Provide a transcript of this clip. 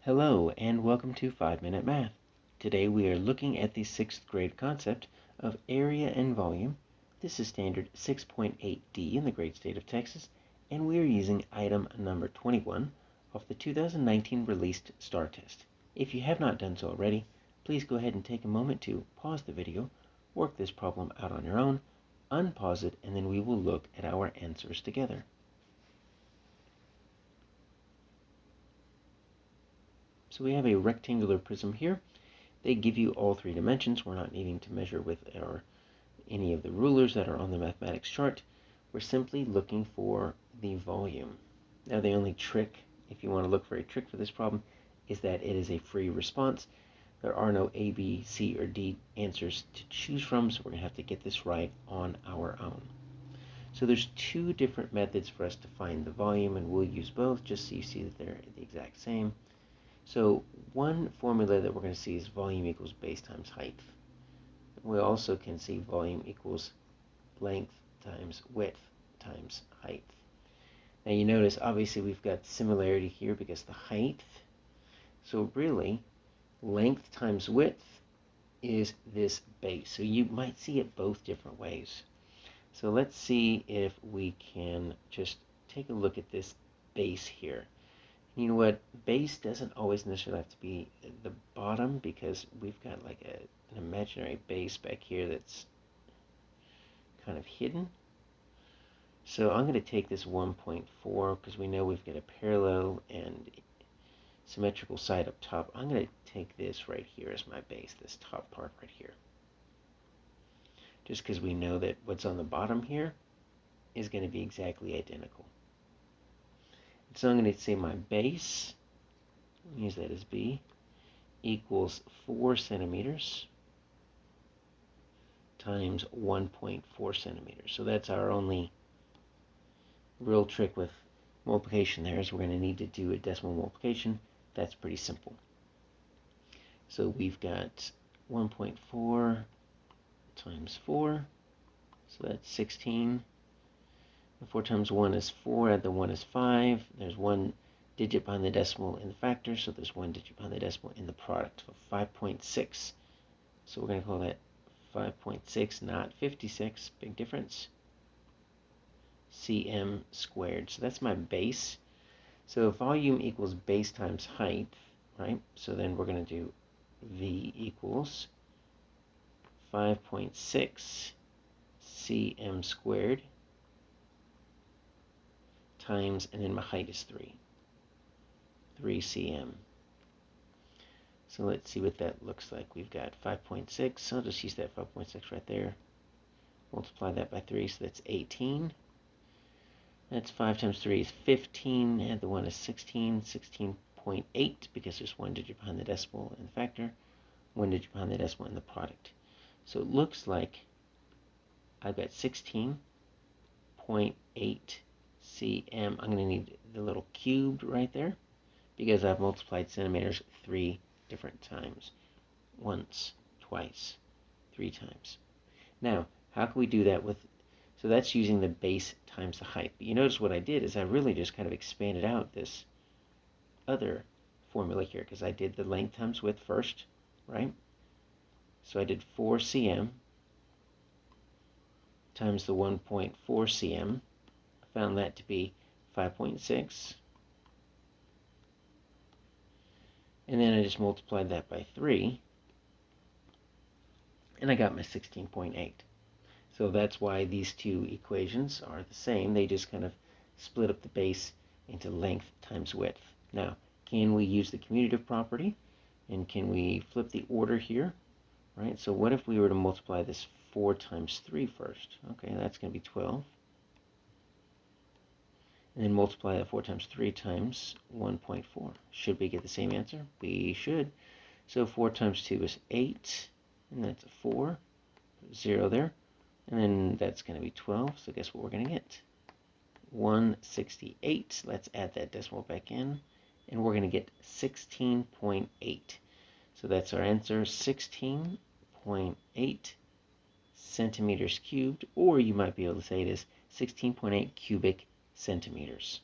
Hello and welcome to 5-Minute Math. Today we are looking at the 6th grade concept of area and volume. This is standard 6.8D in the great state of Texas, and we are using item number 21 of the 2019 released STAAR test. If you have not done so already, please go ahead and take a moment to pause the video, work this problem out on your own, unpause it, and then we will look at our answers together. So we have a rectangular prism here. They give you all three dimensions. We're not needing to measure with any of the rulers that are on the mathematics chart. We're simply looking for the volume. Now the only trick, if you want to look for a trick for this problem, is that it is a free response. There are no A, B, C, or D answers to choose from, so we're going to have to get this right on our own. So there's two different methods for us to find the volume, and we'll use both just so you see that they're the exact same. So one formula that we're going to see is volume equals base times height. We also can see volume equals length times width times height. Now you notice obviously we've got similarity here because the height. So really length times width is this base. So you might see it both different ways. So let's see if we can just take a look at this base here. You know what, base doesn't always necessarily have to be the bottom because we've got like an imaginary base back here that's kind of hidden. So I'm going to take this 1.4 because we know we've got a parallel and symmetrical side up top. I'm going to take this right here as my base, this top part right here. Just because we know that what's on the bottom here is going to be exactly identical. So I'm going to say my base, use that as B, equals 4 centimeters times 1.4 centimeters. So that's our only real trick with multiplication there, is we're going to need to do a decimal multiplication. That's pretty simple. So we've got 1.4 times 4, so that's 16. 4 times 1 is 4, add the 1 is 5. There's 1 digit behind the decimal in the factor, so there's 1 digit behind the decimal in the product. So 5.6. So we're going to call that 5.6, not 56. Big difference. cm squared. So that's my base. So volume equals base times height, right? So then we're going to do V equals 5.6 cm squared times, and then my height is 3 cm. So let's see what that looks like. We've got 5.6, I'll just use that 5.6 right there. Multiply that by 3, so that's 18. That's 5 times 3 is 15, add the 1 is 16, 16.8, because there's 1 digit behind the decimal in the factor, 1 digit behind the decimal in the product. So it looks like I've got 16.8 cm. I'm going to need the little cubed right there because I've multiplied centimeters 3 different times. Once, twice, 3 times. Now, how can we do that with, so that's using the base times the height. But you notice what I did is I really just kind of expanded out this other formula here because I did the length times width first, right? So I did 4 cm times the 1.4 cm. Found that to be 5.6, and then I just multiplied that by 3, and I got my 16.8. So that's why these two equations are the same. They just kind of split up the base into length times width. Now, can we use the commutative property, and can we flip the order here? Right, so what if we were to multiply this 4 times 3 first? Okay, that's going to be 12. And then multiply that 4 times 3 times 1.4. Should we get the same answer? We should. So 4 times 2 is 8, and that's a 4. 0 there. And then that's going to be 12, so guess what we're going to get? 168. Let's add that decimal back in, and we're going to get 16.8. So that's our answer, 16.8 centimeters cubed, or you might be able to say it is 16.8 cubic centimeters.